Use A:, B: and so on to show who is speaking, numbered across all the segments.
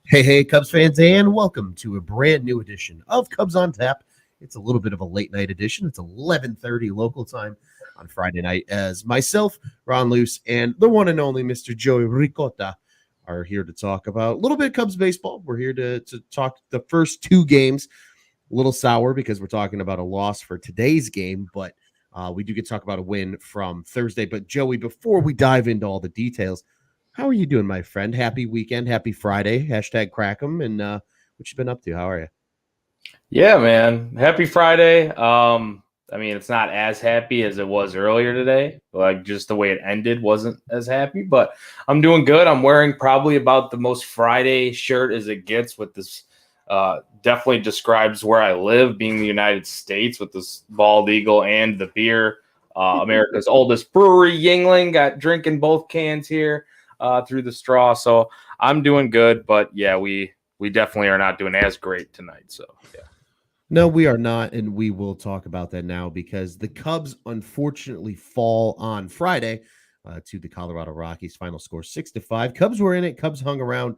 A: Hey, Cubs fans, and welcome to a brand new edition of Cubs on Tap. It's a little bit of a late night edition. It's 11:30 local time on Friday night as myself, Ron Luce, and the one and only Mr. Joey Ricotta are here to talk about a little bit of Cubs baseball. We're here to talk the first two games. A little sour because we're talking about a loss for today's game, but we do get to talk about a win from Thursday. But Joey, before we dive into all the details, how are you doing, my friend? Happy weekend, happy Friday. Hashtag crack 'em. And what you been up to? How are you?
B: Yeah, man. Happy Friday. I mean, it's not as happy as it was earlier today. Like just the way it ended wasn't as happy, but I'm doing good. I'm wearing probably about the most Friday shirt as it gets with this definitely describes where I live, being the United States with this bald eagle and the beer. America's oldest brewery, Yingling, got drinking both cans here through the straw. So I'm doing good, but yeah, we definitely are not doing as great tonight. So yeah.
A: No, we are not, and we will talk about that now because the Cubs unfortunately fall on Friday to the Colorado Rockies. Final score 6-5. Cubs were in it. Cubs hung around.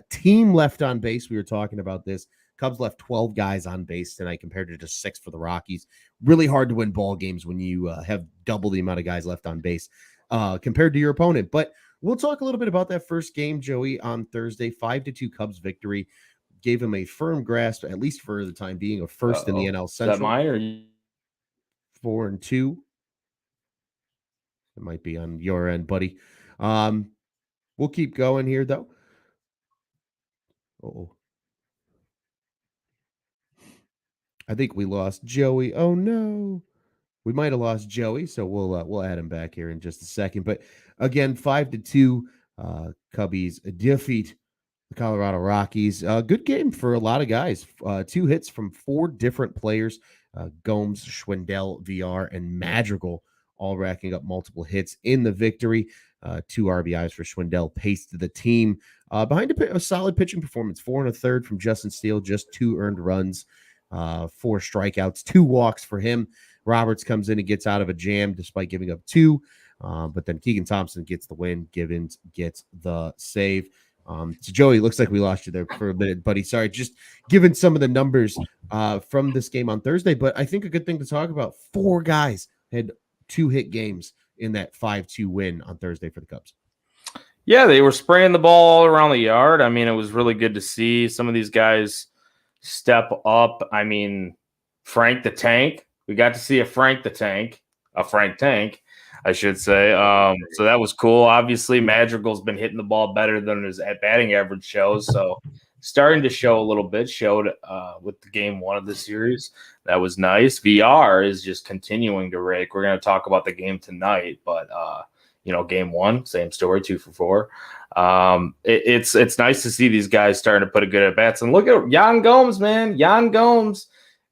A: Team left on base. We were talking about this. Cubs left 12 guys on base tonight compared to just 6 for the Rockies. Really hard to win ball games when you have double the amount of guys left on base compared to your opponent. But we'll talk a little bit about that first game, Joey, on Thursday. 5-2 Cubs victory. Gave him a firm grasp, at least for the time being, of first in the NL
B: Is that
A: Central.
B: mine or
A: 4-2. It might be on your end, buddy. We'll keep going here, though. Oh, I think we lost Joey. Oh no, we might have lost Joey, so we'll add him back here in just a second. But again, 5-2, Cubbies defeat the Colorado Rockies. Good game for a lot of guys. 2 hits from 4 different players. Gomes, Schwindel, VR, and Madrigal all racking up multiple hits in the victory. 2 RBIs for Schwindel paced the team behind a solid pitching performance. 4 and a third from Justin Steele, just 2 earned runs, 4 strikeouts, 2 walks for him. Roberts comes in and gets out of a jam despite giving up 2. But then Keegan Thompson gets the win. Givens gets the save. So Joey, looks like we lost you there for a minute, buddy. Sorry, just given some of the numbers from this game on Thursday, but I think a good thing to talk about: 4 guys had 2 hit games in that 5-2 win on Thursday for the Cubs.
B: Yeah, they were spraying the ball all around the yard. I mean, it was really good to see some of these guys step up. I mean, Frank the Tank. We got to see a Frank Tank, I should say. So that was cool. Obviously, Madrigal's been hitting the ball better than his batting average shows. So starting to show a little bit, showed with the game 1 of the series. That was nice. VR is just continuing to rake. We're going to talk about the game tonight, but game 1, same story, 2 for 4. It's nice to see these guys starting to put a good at bats. And look at Yan Gomes, man. Yan Gomes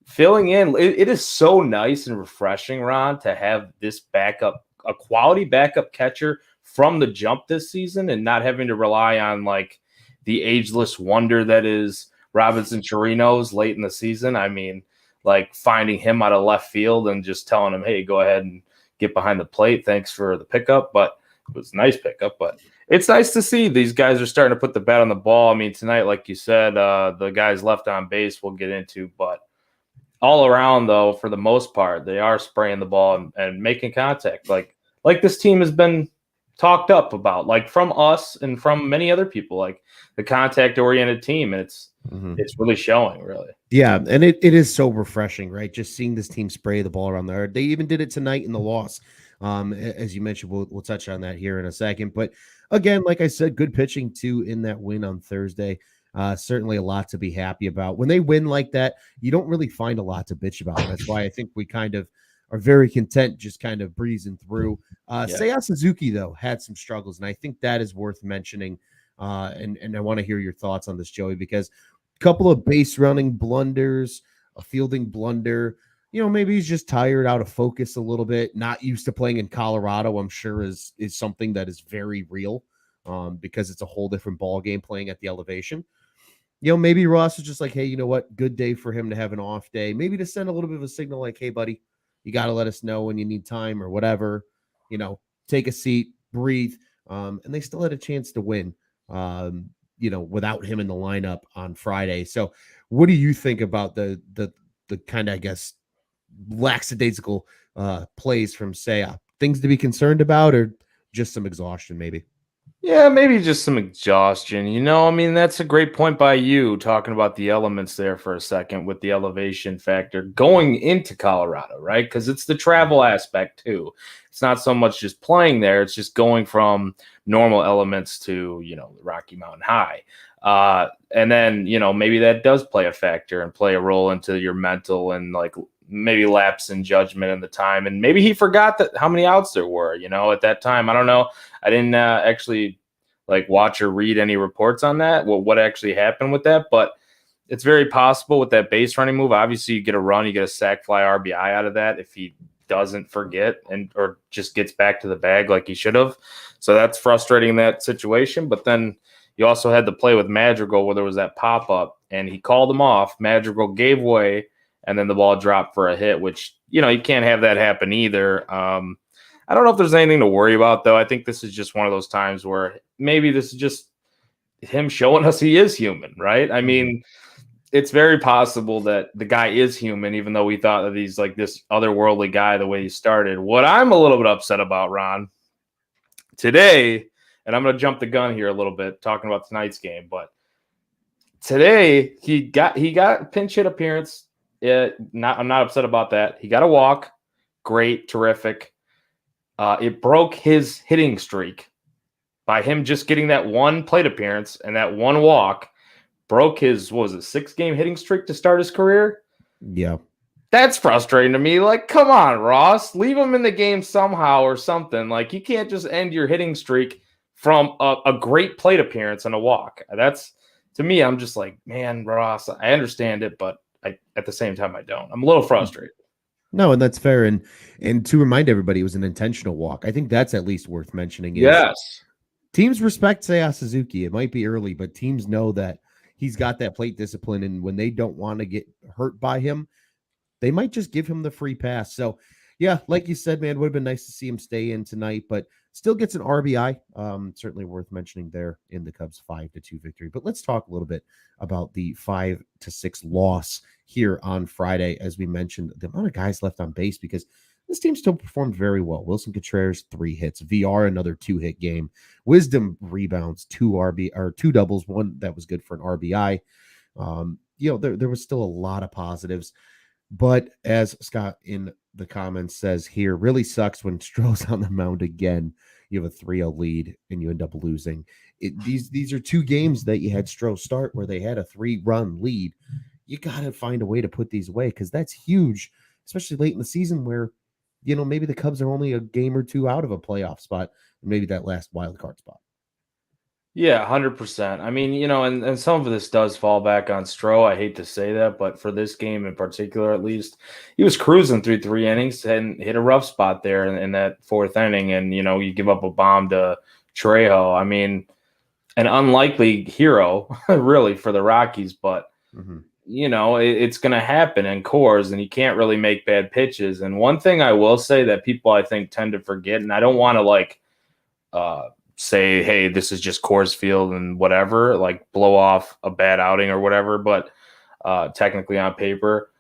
B: filling in. It is so nice and refreshing, Ron, to have this backup, a quality backup catcher from the jump this season, and not having to rely on like the ageless wonder that is Robinson Chirinos late in the season. I mean, like finding him out of left field and just telling him, hey, go ahead and get behind the plate. Thanks for the pickup. But it was a nice pickup. But it's nice to see these guys are starting to put the bat on the ball. I mean, tonight, like you said, the guys left on base we'll get into. But all around, though, for the most part, they are spraying the ball and making contact. Like this team has been talked up about, like from us and from many other people, like the contact-oriented team. And it's really showing, really.
A: Yeah, and it is so refreshing, right? Just seeing this team spray the ball around there. They even did it tonight in the loss. As you mentioned, we'll touch on that here in a second. But again, like I said, good pitching too in that win on Thursday. Certainly a lot to be happy about. When they win like that, you don't really find a lot to bitch about. That's why I think we kind of are very content just kind of breezing through. Seiya Suzuki, though, had some struggles, and I think that is worth mentioning. And I want to hear your thoughts on this, Joey, because a couple of base running blunders, a fielding blunder. Maybe he's just tired, out of focus a little bit, not used to playing in Colorado, I'm sure is something that is very real because it's a whole different ball game playing at the elevation. Maybe Ross is just like, hey, you know what? Good day for him to have an off day. Maybe to send a little bit of a signal like, hey, buddy, you got to let us know when you need time or whatever. Take a seat, breathe. And they still had a chance to win. without him in the lineup on Friday. So what do you think about the kind of, I guess, lackadaisical plays from Saya? Things to be concerned about, or just some exhaustion, maybe?
B: Yeah, maybe just some exhaustion. I mean, that's a great point by you talking about the elements there for a second with the elevation factor going into Colorado, right? Because it's the travel aspect too. It's not so much just playing there, it's just going from normal elements to, the Rocky Mountain High. And then, maybe that does play a factor and play a role into your mental and like maybe lapse in judgment in the time. And maybe he forgot that how many outs there were, at that time. I don't know. I didn't actually like watch or read any reports on that, what actually happened with that, but it's very possible with that base running move. Obviously, you get a run, you get a sac fly RBI out of that if he doesn't forget and or just gets back to the bag like he should have. So that's frustrating in that situation. But then you also had to play with Madrigal where there was that pop up and he called him off. Madrigal gave way and then the ball dropped for a hit, which you can't have that happen either. I don't know if there's anything to worry about, though. I think this is just one of those times where maybe this is just him showing us he is human, right? I mean, it's very possible that the guy is human, even though we thought that he's like this otherworldly guy the way he started. What I'm a little bit upset about, Ron, today, and I'm going to jump the gun here a little bit talking about tonight's game, but today he got a pinch hit appearance. I'm not upset about that. He got a walk. Great, terrific. It broke his hitting streak by him just getting that one plate appearance and that one walk. Broke his, 6-game hitting streak to start his career?
A: Yeah.
B: That's frustrating to me. Like, come on, Ross. Leave him in the game somehow or something. Like, you can't just end your hitting streak from a great plate appearance and a walk. That's, to me, I'm just like, man, Ross, I understand it, but at the same time, I don't. I'm a little frustrated.
A: No, and that's fair. And to remind everybody, it was an intentional walk. I think that's at least worth mentioning.
B: Yes.
A: Teams respect Seiya Suzuki. It might be early, but teams know that he's got that plate discipline, and when they don't want to get hurt by him, they might just give him the free pass. So, yeah, like you said, man, would have been nice to see him stay in tonight, but still gets an RBI. Certainly worth mentioning there in the Cubs 5-2 victory. But let's talk a little bit about the 5-6 loss here on Friday. As we mentioned, the amount of guys left on base, because this team still performed very well. Wilson Contreras, 3 hits. VR, another 2-hit game. Wisdom rebounds, 2 doubles, one that was good for an RBI. There was still a lot of positives. But as Scott in the comments says here, really sucks when Stroh's on the mound again. You have a 3-0 lead and you end up losing. These are 2 games that you had Stroh start where they had a 3-run lead. You got to find a way to put these away, because that's huge, especially late in the season where, maybe the Cubs are only a game or 2 out of a playoff spot, and maybe that last wild card spot.
B: Yeah, 100%. I mean, and some of this does fall back on Stroh. I hate to say that, but for this game in particular, at least, he was cruising through 3 innings and hit a rough spot there in that 4th inning. And, you give up a bomb to Trejo. I mean, an unlikely hero, really, for the Rockies, but, it's going to happen in Coors, and you can't really make bad pitches. And one thing I will say that people, I think, tend to forget, and I don't want to, say, hey, this is just Coors Field and whatever, like blow off a bad outing or whatever, but technically on paper.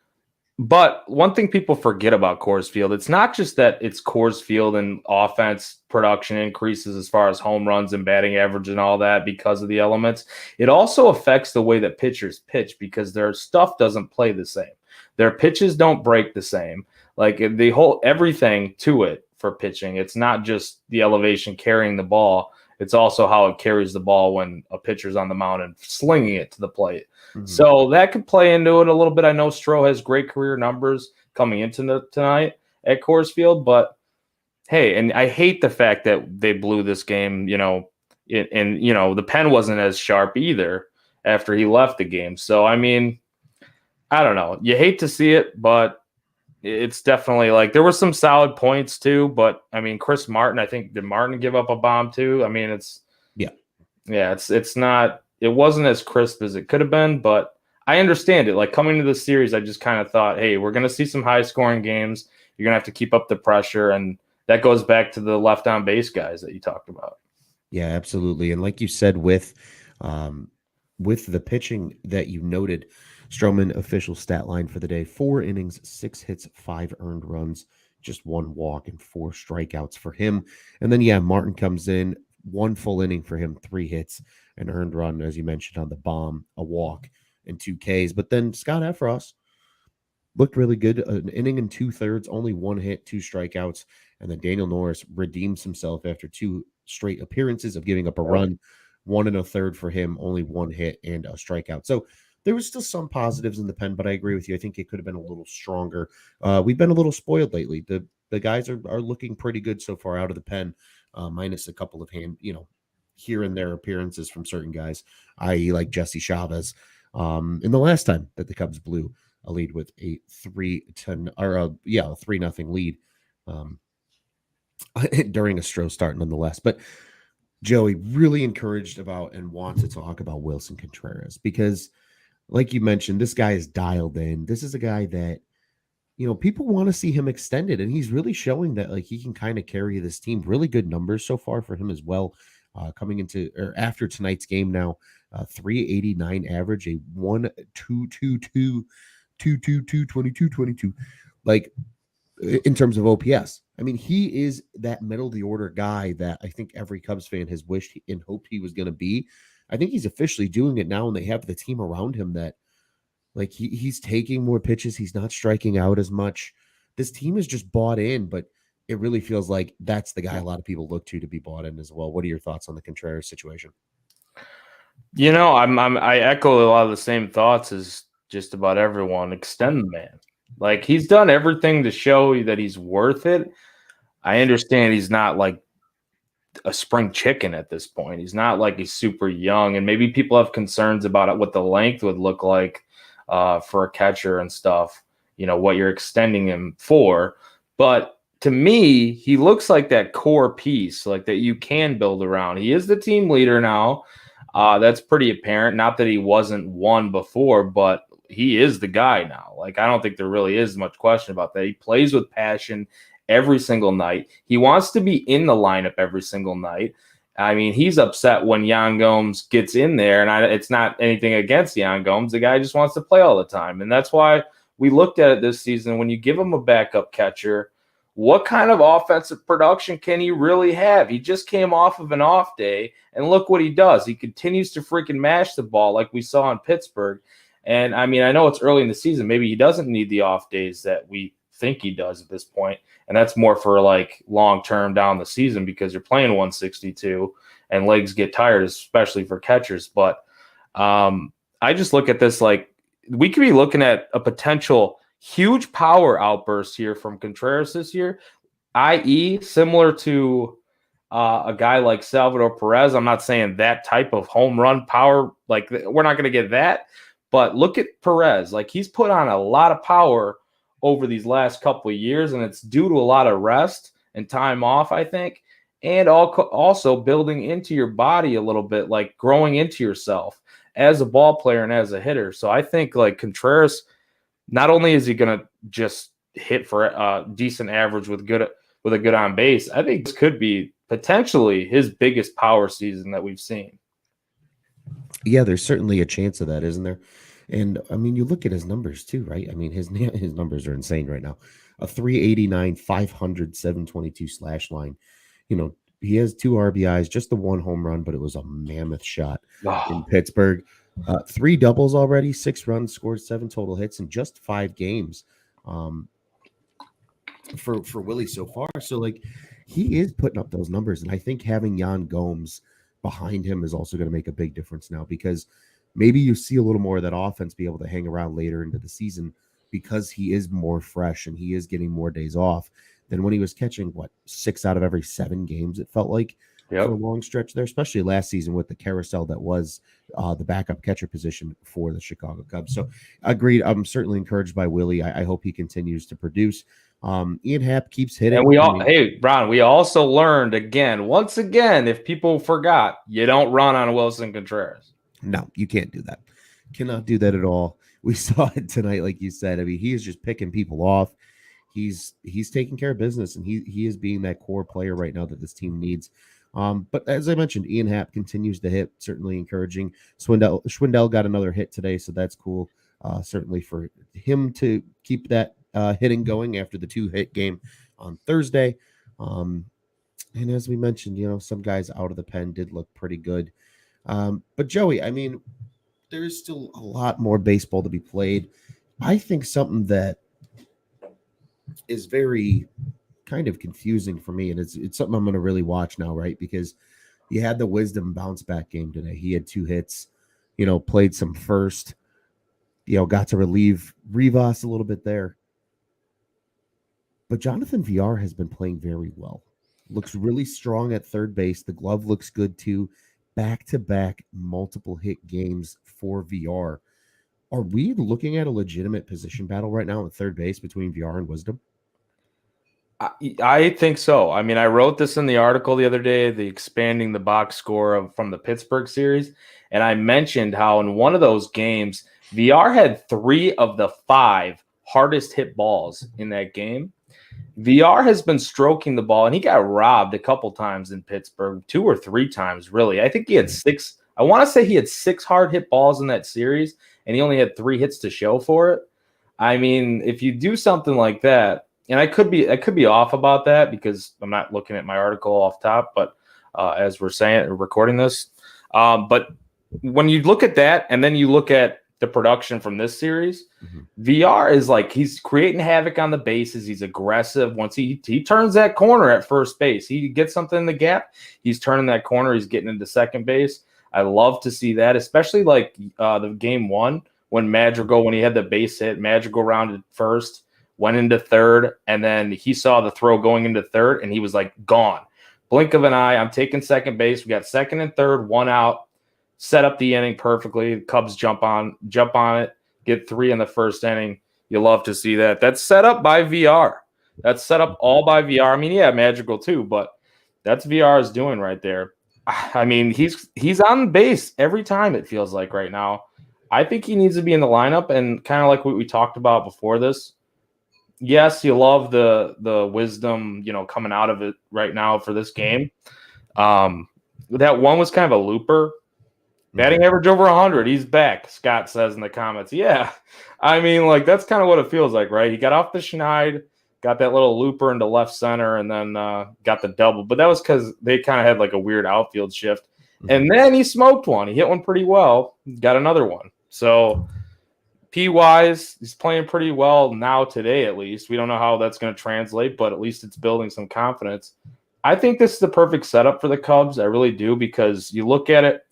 B: But one thing people forget about Coors Field, it's not just that it's Coors Field and offense production increases as far as home runs and batting average and all that because of the elements. It also affects the way that pitchers pitch, because their stuff doesn't play the same. Their pitches don't break the same. Like the whole everything to it for pitching. It's not just the elevation carrying the ball. It's also how it carries the ball when a pitcher's on the mound and slinging it to the plate. Mm-hmm. So that could play into it a little bit. I know Stroh has great career numbers coming into tonight at Coors Field, but hey, and I hate the fact that they blew this game, and the pen wasn't as sharp either after he left the game. So, I mean, I don't know. You hate to see it, but it's definitely like there were some solid points too, but I mean, Chris Martin, I think, did Martin give up a bomb too? I mean, it wasn't as crisp as it could have been, but I understand it. Like coming to the series, I just kind of thought, hey, we're going to see some high scoring games. You're going to have to keep up the pressure. And that goes back to the left on base guys that you talked about.
A: Yeah, absolutely. And like you said, with Um, with the pitching that you noted, Stroman official stat line for the day: 4 innings, 6 hits, 5 earned runs, just 1 walk and 4 strikeouts for him. And then yeah, Martin comes in, 1 full inning for him, 3 hits, an earned run, as you mentioned on the bomb, a walk, and 2 Ks. But then Scott Efros looked really good. An inning and 2/3, only 1 hit, 2 strikeouts. And then Daniel Norris redeems himself after 2 straight appearances of giving up a run, 1 1/3 for him, only 1 hit and a strikeout. So there was still some positives in the pen, but I agree with you. I think it could have been a little stronger. We've been a little spoiled lately. The guys are looking pretty good so far out of the pen, minus a couple of here and there appearances from certain guys, i.e., like Jesse Chavez. In the last time that the Cubs blew a lead with a 3-0 lead um, during a Stro start, nonetheless. But Joey really encouraged about and wants to talk about Wilson Contreras because, like you mentioned, this guy is dialed in. This is a guy that people want to see him extended, and he's really showing that like he can kind of carry this team. Really good numbers so far for him as well. Coming into or after tonight's game now, 389 average, a 1.222 22 like in terms of OPS. I mean, he is that middle of the order guy that I think every Cubs fan has wished and hoped he was going to be. I think he's officially doing it now, and they have the team around him that like he's taking more pitches. He's not striking out as much. This team is just bought in, but it really feels like that's the guy a lot of people look to be bought in as well. What are your thoughts on the Contreras situation?
B: I echo a lot of the same thoughts as just about everyone. Extend the man. Like he's done everything to show that he's worth it. I understand he's not like a spring chicken at this point. He's not like he's super young, and maybe people have concerns about it, what the length would look like for a catcher and stuff. What you're extending him for, but to me, he looks like that core piece, like that you can build around. He is the team leader now. That's pretty apparent. Not that he wasn't one before, but he is the guy now. Like, I don't think there really is much question about that. He plays with passion every single night. He wants to be in the lineup every single night. I mean, he's upset when Yan Gomes gets in there, and it's not anything against Yan Gomes. The guy just wants to play all the time, and that's why we looked at it this season. When you give him a backup catcher, what kind of offensive production can he really have? He just came off of an off day, and look what he does. He continues to freaking mash the ball like we saw in Pittsburgh. And, I mean, I know it's early in the season. Maybe he doesn't need the off days that we think he does at this point, and that's more for like long term down the season because you're playing 162 and legs get tired, especially for catchers. But I just look at this like we could be looking at a potential huge power outburst here from Contreras this year, i.e., similar to a guy like Salvador Perez. I'm not saying that type of home run power, like we're not going to get that, but look at Perez. Like he's put on a lot of power over these last couple of years, and it's due to a lot of rest and time off, I think, and also building into your body a little bit, like growing into yourself as a ball player and as a hitter. So I think like Contreras, not only is he going to just hit for a decent average with a good on base, I think this could be potentially his biggest power season that we've seen.
A: Yeah, there's certainly a chance of that, isn't there? And I mean, you look at his numbers too, right? I mean, his numbers are insane right now. A 389, 500, 722 slash line. He has 2 RBIs, just the 1 home run, but it was a mammoth shot in Pittsburgh. 3 doubles already, 6 runs scored, 7 total hits in just 5 games for Willie so far. So like he is putting up those numbers, and I think having Yan Gomes behind him is also going to make a big difference now because maybe you see a little more of that offense be able to hang around later into the season because he is more fresh and he is getting more days off than when he was catching 6 out of every 7 games. It felt like for a long stretch there, especially last season with the carousel that was the backup catcher position for the Chicago Cubs. So agreed. I'm certainly encouraged by Willie. I hope he continues to produce. Ian Happ keeps hitting.
B: And hey, Ron, we also learned once again, if people forgot, you don't run on Wilson Contreras.
A: No, you can't do that. Cannot do that at all. We saw it tonight, like you said. I mean, he is just picking people off. He's taking care of business, and he is being that core player right now that this team needs. But as I mentioned, Ian Happ continues to hit, certainly encouraging. Schwindel got another hit today, so that's cool. Certainly for him to keep that hitting going after the 2-hit game on Thursday. Um, and as we mentioned, some guys out of the pen did look pretty good. But Joey, I mean, there's still a lot more baseball to be played. I think something that is very kind of confusing for me, and it's something I'm going to really watch now, right? Because you had the Wisdom bounce back game today. He had 2 hits, played some first, got to relieve Rivas a little bit there. But Jonathan VR has been playing very well. Looks really strong at third base. The glove looks good too. Back to back multiple hit games for VR. Are we looking at a legitimate position battle right now at third base between VR and Wisdom?
B: I think so. I mean, I wrote this in the article the other day, the expanding the box score from the Pittsburgh series, and I mentioned how in one of those games, VR had 3 of the 5 hardest hit balls in that game. VR has been stroking the ball, and he got robbed a couple times in Pittsburgh, 2 or 3 times, really. I think he had 6. I want to say he had 6 hard hit balls in that series, and he only had 3 hits to show for it. I mean, if you do something like that, and I could be off about that because I'm not looking at my article off top, but as we're recording this, but when you look at that, and then you look at the production from this series, VR is like he's creating havoc on the bases. He's aggressive. Once he turns that corner at first base, he gets something in the gap. He's turning that corner. He's getting into second base. I love to see that, especially like the game 1 when when he had the base hit, Madrigal rounded first, went into third, and then he saw the throw going into third, and he was like gone. Blink of an eye. I'm taking second base. We got second and third, 1 out. Set up the inning perfectly. The Cubs jump on it, get 3 in the first inning. You love to see that. That's set up by VR. That's set up all by VR. I mean, yeah, Madrigal too, but that's VR's doing right there. I mean, he's on base every time, it feels like right now. I think he needs to be in the lineup, and kind of like what we talked about before this. Yes, you love the wisdom, coming out of it right now for this game. That one was kind of a looper. Batting average over 100. He's back, Scott says in the comments. Yeah. I mean, like, that's kind of what it feels like, right? He got off the schneid, got that little looper into left center, and then got the double. But that was because they kind of had like a weird outfield shift. And then he smoked one. He hit one pretty well, got another one. So P-wise, he's playing pretty well now today, at least. We don't know how that's going to translate, but at least it's building some confidence. I think this is the perfect setup for the Cubs. I really do, because you look at it,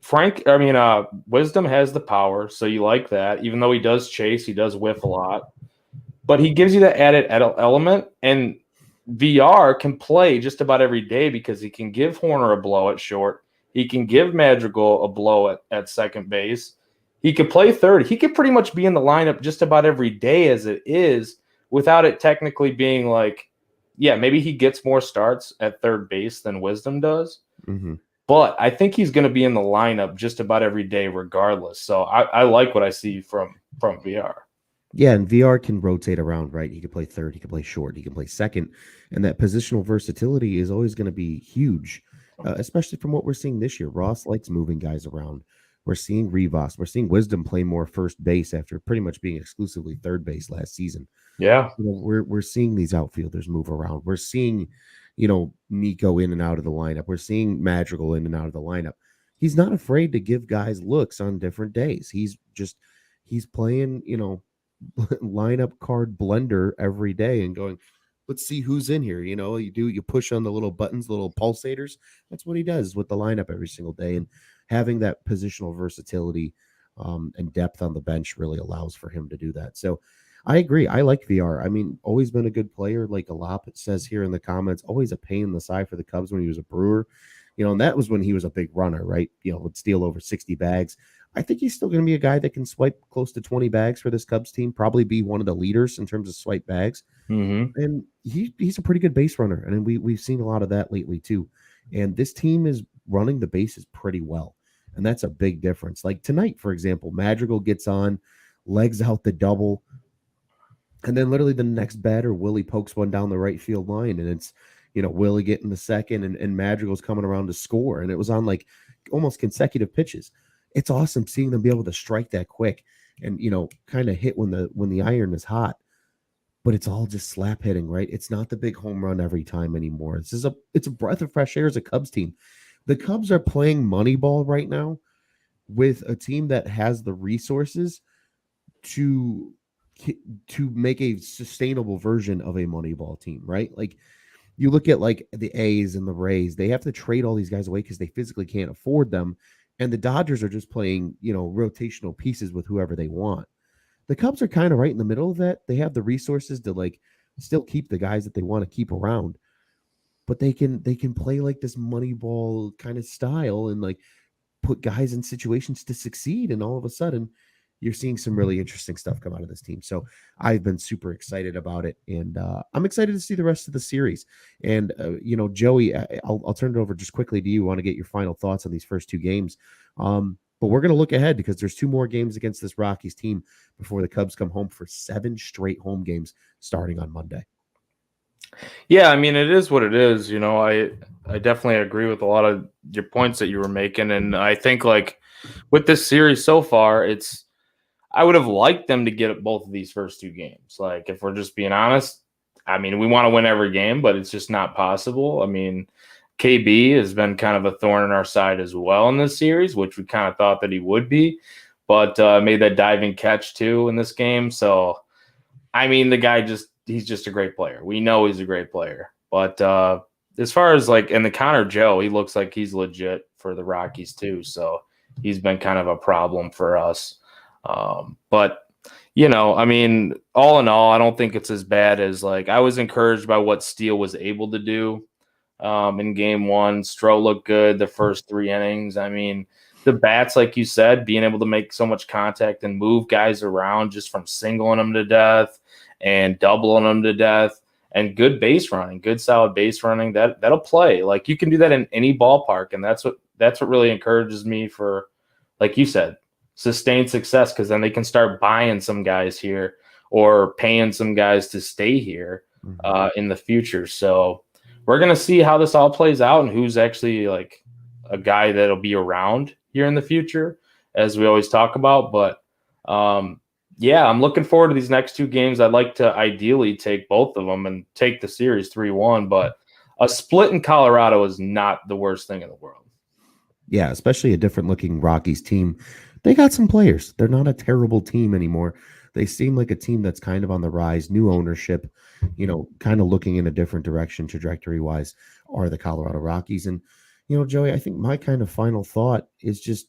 B: Wisdom has the power, so you like that. Even though he does chase, he does whiff a lot. But he gives you that added element, and VR can play just about every day because he can give Horner a blow at short. He can give Madrigal a blow at second base. He could play third. He could pretty much be in the lineup just about every day as it is without it technically being like, yeah, maybe he gets more starts at third base than Wisdom does.
A: Mm-hmm.
B: But I think he's going to be in the lineup just about every day regardless. So I like what I see from VR.
A: Yeah, and VR can rotate around, right? He can play third, he can play short, he can play second. And that positional versatility is always going to be huge, especially from what we're seeing this year. Ross likes moving guys around. We're seeing Rivas. We're seeing Wisdom play more first base after pretty much being exclusively third base last season.
B: Yeah.
A: We're seeing these outfielders move around. We're seeing Nico in and out of the lineup. We're seeing Madrigal in and out of the lineup. He's not afraid to give guys looks on different days. He's playing, lineup card blender every day and going, let's see who's in here. You push on the little buttons, little pulsators. That's what he does with the lineup every single day. And having that positional versatility and depth on the bench really allows for him to do that. So I agree. I like VR. I mean, always been a good player. Like Alap says here in the comments, always a pain in the side for the Cubs when he was a Brewer. And that was when he was a big runner, right? Would steal over 60 bags. I think he's still going to be a guy that can swipe close to 20 bags for this Cubs team, probably be one of the leaders in terms of swipe bags.
B: Mm-hmm.
A: And he's a pretty good base runner. And we've seen a lot of that lately too. And this team is running the bases pretty well. And that's a big difference. Like tonight, for example, Madrigal gets on, legs out the double. And then literally the next batter, Willie pokes one down the right field line. And it's, Willie getting the second and Madrigal's coming around to score. And it was on like almost consecutive pitches. It's awesome seeing them be able to strike that quick and, kind of hit when the iron is hot. But it's all just slap hitting, right? It's not the big home run every time anymore. It's a breath of fresh air as a Cubs team. The Cubs are playing Moneyball right now with a team that has the resources to to make a sustainable version of a Moneyball team, right? Like you look at like the A's and the Rays, they have to trade all these guys away because they physically can't afford them. And the Dodgers are just playing, rotational pieces with whoever they want. The Cubs are kind of right in the middle of that. They have the resources to like still keep the guys that they want to keep around, but they can play like this Moneyball kind of style and like put guys in situations to succeed. And all of a sudden, you're seeing some really interesting stuff come out of this team. So I've been super excited about it, and I'm excited to see the rest of the series. And Joey, I'll turn it over just quickly to you. I want to get your final thoughts on these first two games. But we're going to look ahead because there's two more games against this Rockies team before the Cubs come home for 7 straight home games starting on Monday.
B: Yeah, I mean, it is what it is. I definitely agree with a lot of your points that you were making, and I think like with this series so far, I would have liked them to get both of these first two games. Like, if we're just being honest, I mean, we want to win every game, but it's just not possible. I mean, KB has been kind of a thorn in our side as well in this series, which we kind of thought that he would be, but made that diving catch too in this game. So, I mean, the guy he's just a great player. We know he's a great player. But as far as like, and the Connor Joe, he looks like he's legit for the Rockies too. So he's been kind of a problem for us. But I mean, all in all, I don't think it's as bad as like I was encouraged by what Steele was able to do in game one. Stroh looked good the first 3 innings. I mean, the bats, like you said, being able to make so much contact and move guys around just from singling them to death and doubling them to death and good base running, good solid base running, that'll play. Like you can do that in any ballpark. And that's what really encourages me for, like you said, sustained success, because then they can start buying some guys here or paying some guys to stay here in the future. So we're going to see how this all plays out and who's actually like a guy that'll be around here in the future, as we always talk about. But yeah, I'm looking forward to these next 2 games. I'd like to ideally take both of them and take the series 3-1, but a split in Colorado is not the worst thing in the world.
A: Yeah, especially a different looking Rockies team. They got some players. They're not a terrible team anymore. They seem like a team that's kind of on the rise, new ownership, kind of looking in a different direction trajectory wise are the Colorado Rockies. And, Joey, I think my kind of final thought is just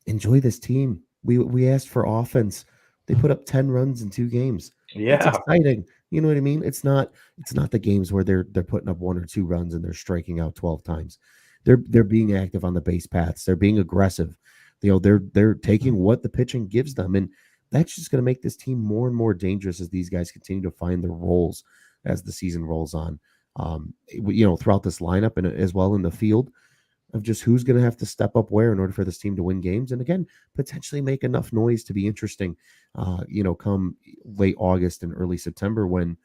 A: enjoy this team. We asked for offense. They put up 10 runs in 2 games. It's
B: Yeah.
A: exciting. You know what I mean? It's not the games where they're putting up 1 or 2 runs and they're striking out 12 times. They're being active on the base paths. They're being aggressive. They're taking what the pitching gives them, and that's just going to make this team more and more dangerous as these guys continue to find their roles as the season rolls on. Throughout this lineup and as well in the field of just who's going to have to step up where in order for this team to win games, and again potentially make enough noise to be interesting. Come late August and early September when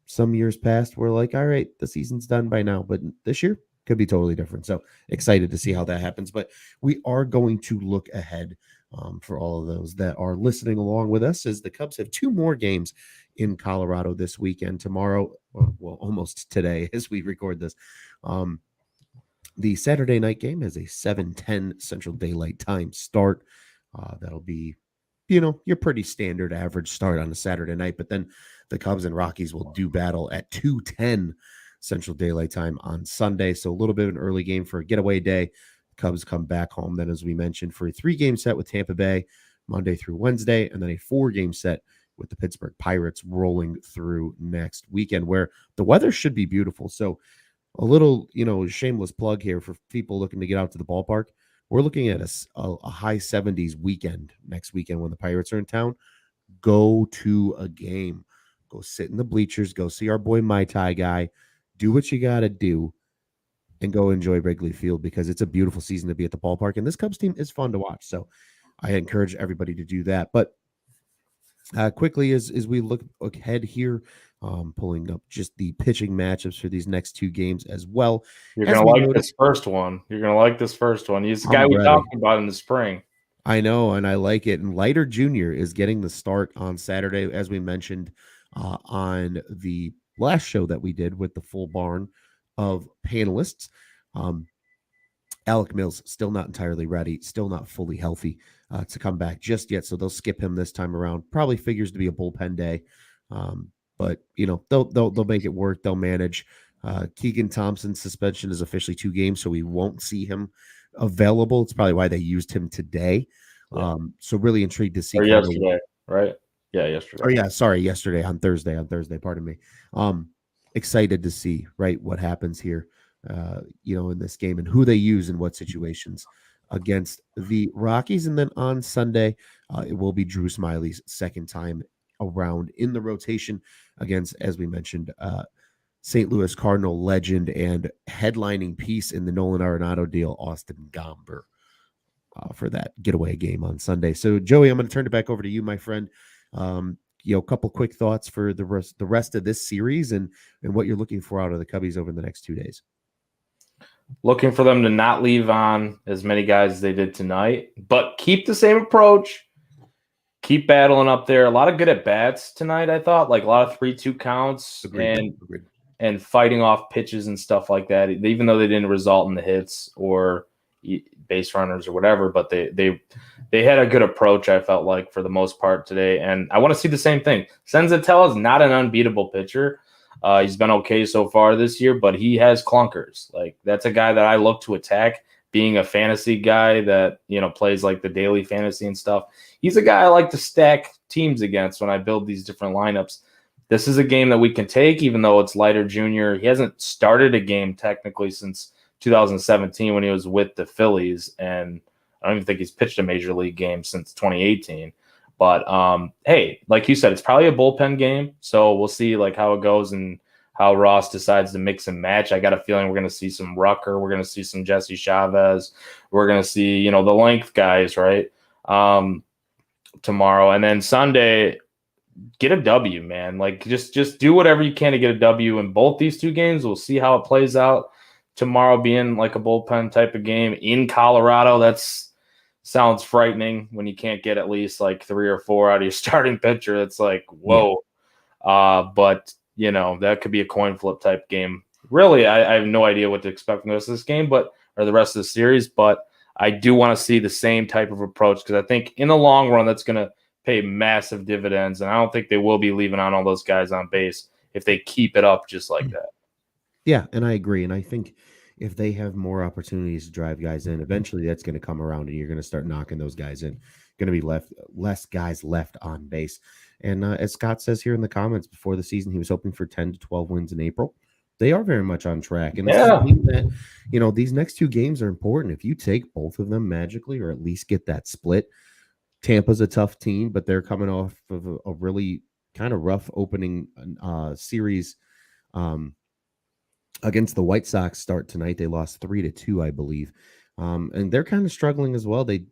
A: some years past we're like, all right, the season's done by now, but this year could be totally different. So excited to see how that happens. But we are going to look ahead for all of those that are listening along with us, as the Cubs have 2 more games in Colorado this weekend. Tomorrow, well, almost today as we record this. The Saturday night game is a 7:10 Central Daylight Time start. That'll be, your pretty standard average start on a Saturday night. But then the Cubs and Rockies will do battle at 2:10 Central Daylight Time on Sunday. So a little bit of an early game for a getaway day. Cubs come back home then, as we mentioned, for a 3-game set with Tampa Bay Monday through Wednesday, and then a 4-game set with the Pittsburgh Pirates rolling through next weekend, where the weather should be beautiful. So a little, shameless plug here for people looking to get out to the ballpark. We're looking at a high 70s weekend next weekend when the Pirates are in town. Go to a game. Go sit in the bleachers. Go see our boy Mai Tai guy. Do what you got to do and go enjoy Wrigley Field, because it's a beautiful season to be at the ballpark. And this Cubs team is fun to watch. So I encourage everybody to do that. But Quickly as we look ahead here, pulling up just the pitching matchups for these next two games as well.
B: You're
A: As
B: gonna
A: we
B: like
A: noted,
B: this first one. You're gonna like this first one. He's the guy
A: I'm
B: we
A: ready.
B: talked about in the spring.
A: I know, and I like it. And Leiter Jr. is getting the start on Saturday, as we mentioned on the last show that we did with the full barn of panelists. Um, Alec Mills still not entirely ready, still not fully healthy to come back just yet. So they'll skip him this time around. Probably figures to be a bullpen day, but they'll make it work. They'll manage. Keegan Thompson's suspension is officially 2 games, so we won't see him available. It's probably why they used him today.
B: Yeah.
A: So really intrigued to see
B: Or
A: kind of.
B: yesterday, right? Yeah,
A: Oh
B: yesterday.
A: yeah, sorry, yesterday on Thursday, pardon me. Um Excited to see right what happens here in this game and who they use in what situations against the Rockies. And then on Sunday, it will be Drew Smiley's second time around in the rotation against, as we mentioned, St. Louis Cardinal legend and headlining piece in the Nolan Arenado deal, Austin Gomber, for that getaway game on Sunday. So, Joey, I'm going to turn it back over to you, my friend. A couple quick thoughts for the rest of this series and what you're looking for out of the Cubbies over the next 2 days.
B: Looking for them to not leave on as many guys as they did tonight, but keep the same approach. Keep battling up there. A lot of good at bats tonight, I thought, like a lot of 3-2 counts.
A: Agreed.
B: And fighting off pitches and stuff like that, even though they didn't result in the hits or base runners or whatever, but they had a good approach, I felt like, for the most part today. And I want to see the same thing. Senzatella is not an unbeatable pitcher. He's been okay so far this year, but he has clunkers. Like, that's a guy that I look to attack, being a fantasy guy that, plays like the daily fantasy and stuff. He's a guy I like to stack teams against when I build these different lineups. This is a game that we can take, even though it's Leiter Jr. He hasn't started a game technically since 2017 when he was with the Phillies, and I don't even think he's pitched a major league game since 2018. But hey, like you said, it's probably a bullpen game, so we'll see like how it goes and how Ross decides to mix and match. I got a feeling we're going to see some Rucker, we're going to see some Jesse Chavez, we're going to see the length guys, right? Tomorrow, and then Sunday, get a W, man. Like just do whatever you can to get a W in both these two games. We'll see how it plays out tomorrow, being like a bullpen type of game in Colorado. That's sounds frightening when you can't get at least like 3 or 4 out of your starting pitcher. It's like, whoa. Yeah. But that could be a coin flip type game. Really, I have no idea what to expect from the rest of this game, or the rest of the series, but I do want to see the same type of approach, because I think in the long run that's going to pay massive dividends, and I don't think they will be leaving on all those guys on base if they keep it up just like that.
A: Yeah, and I agree. And I think if they have more opportunities to drive guys in, eventually that's going to come around and you're going to start knocking those guys in. Going to be less guys left on base. And as Scott says here in the comments, before the season, he was hoping for 10 to 12 wins in April. They are very much on track. And this is a team that, these next 2 games are important. If you take both of them magically, or at least get that split, Tampa's a tough team, but they're coming off of a really kind of rough opening series against the White Sox start tonight. They lost 3-2, I believe. And they're kind of struggling as well. They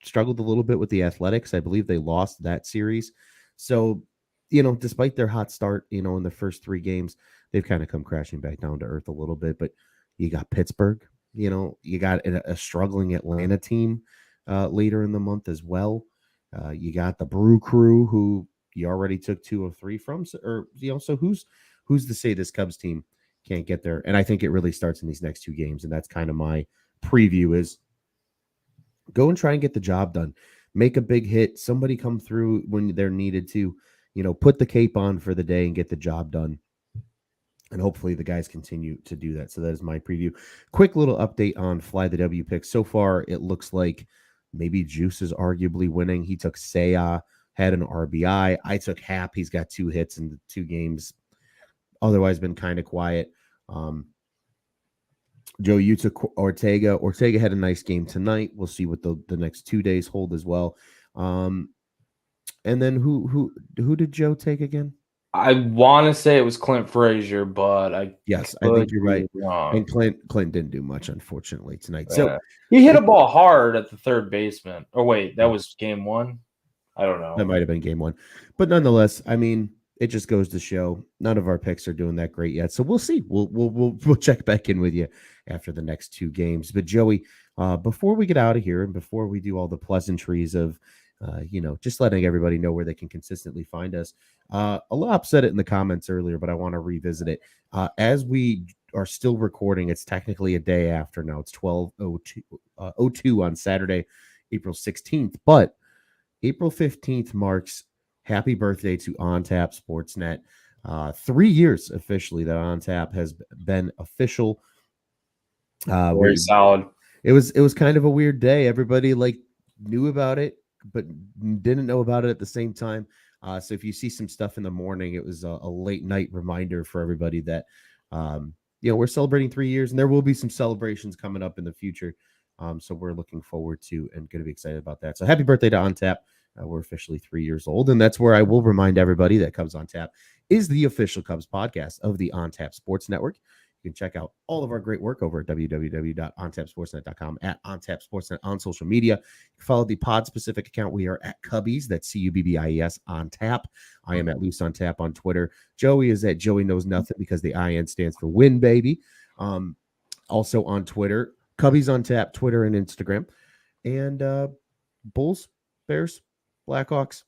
A: struggled a little bit with the Athletics. I believe they lost that series. So, despite their hot start, in the first 3 games, they've kind of come crashing back down to earth a little bit. But you got Pittsburgh, you got a struggling Atlanta team later in the month as well. You got the Brew Crew, who you already took 2 of 3 from, so who's to say this Cubs team can't get there? And I think it really starts in these next 2 games, and that's kind of my preview: is go and try and get the job done, make a big hit, somebody come through when they're needed to, put the cape on for the day and get the job done. And hopefully the guys continue to do that. So that is my preview. Quick little update on Fly the W picks. So far, it looks like maybe Juice is arguably winning. He took Seiya, had an RBI. I took Hap. He's got 2 hits in the 2 games. Otherwise, been kind of quiet. Joe, you took Ortega. Ortega had a nice game tonight. We'll see what the next 2 days hold as well. And then who did Joe take again?
B: I want to say it was Clint Frazier, but
A: I think you're right. Wrong. And Clint didn't do much, unfortunately, tonight. So
B: he hit a ball hard at the third baseman. Oh wait, that was game 1. I don't
A: That
B: know.
A: might have been game one. But nonetheless, I mean, it just goes to show none of our picks are doing that great yet. So we'll see. We'll check back in with you after the next two games. But Joey, before we get out of here and before we do all the pleasantries of just letting everybody know where they can consistently find us. A lot said it in the comments earlier, but I want to revisit it. As we are still recording, it's technically a day after now. It's 12:02 on Saturday, April 16th. But April 15th marks happy birthday to On Tap Sportsnet. 3 years officially that On Tap has been official.
B: Very solid.
A: It was kind of a weird day. Everybody like knew about it, but didn't know about it at the same time. So if you see some stuff in the morning, it was a late night reminder for everybody that we're celebrating 3 years, and there will be some celebrations coming up in the future. So we're looking forward to and going to be excited about that. So happy birthday to On Tap. We're officially 3 years old, and that's where I will remind everybody that Cubs on Tap is the official Cubs podcast of the On Tap Sports Network. You can check out all of our great work over at www.ontapsportsnet.com, at OnTapSportsNet on social media. Follow the pod-specific account. We are at Cubbies. That's Cubbies on tap. I am at Loose on Tap on Twitter. Joey is at Joey Knows Nothing because the IN stands for win, baby. Also on Twitter, Cubbies on Tap, Twitter and Instagram. And Bulls, Bears, Blackhawks.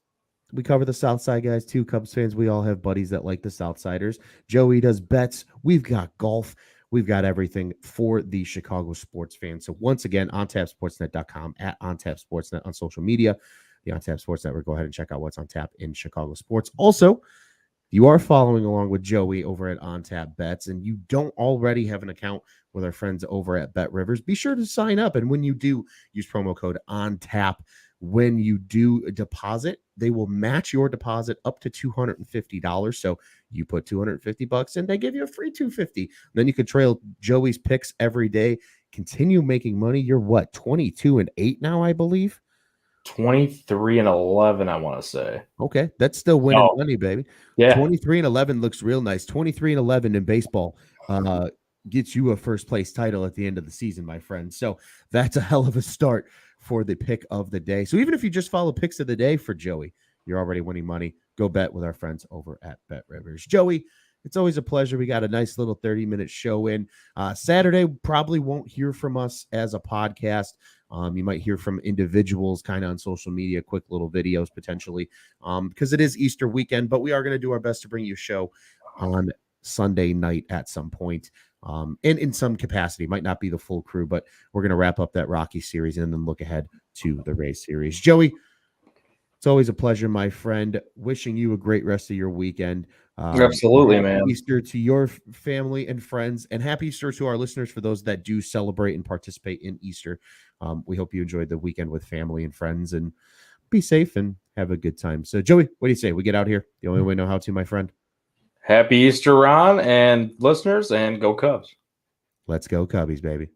A: We cover the South Side guys too. Cubs fans, we all have buddies that like the Southsiders. Joey does bets. We've got golf. We've got everything for the Chicago sports fans. So once again, ontapsportsnet.com, at ontapsportsnet on social media. The On Tap Sports Network. Go ahead and check out what's on tap in Chicago sports. Also, you are following along with Joey over at On Tap Bets, and you don't already have an account with our friends over at Bet Rivers, be sure to sign up. And when you do, use promo code ONTAP. When you do deposit, they will match your deposit up to $250. So you put $250 in, they give you a free $250. Then you can trail Joey's picks every day. Continue making money. You're what, 22-8 now, I believe?
B: 23-11, I want to say.
A: Okay, that's still winning money, baby.
B: Yeah.
A: 23-11 looks real nice. 23-11 in baseball gets you a first place title at the end of the season, my friend. So that's a hell of a start for the pick of the day. So even if you just follow picks of the day for Joey, you're already winning money. Go bet with our friends over at Bet Rivers. Joey, it's always a pleasure. We got a nice little 30-minute show in. Saturday probably won't hear from us as a podcast. You might hear from individuals kind of on social media, quick little videos potentially, because it is Easter weekend, but we are going to do our best to bring you a show on Sunday night at some point. And in some capacity, might not be the full crew, but we're going to wrap up that Rockies series and then look ahead to the Rays series. Joey, it's always a pleasure, my friend. Wishing you a great rest of your weekend.
B: Absolutely,
A: happy
B: man.
A: Easter to your family and friends, and happy Easter to our listeners for those that do celebrate and participate in Easter. We hope you enjoyed the weekend with family and friends, and be safe and have a good time. So, Joey, what do you say? We get out here the only way I know how to, my friend.
B: Happy Easter, Ron, and listeners, and go Cubs.
A: Let's go, Cubbies, baby.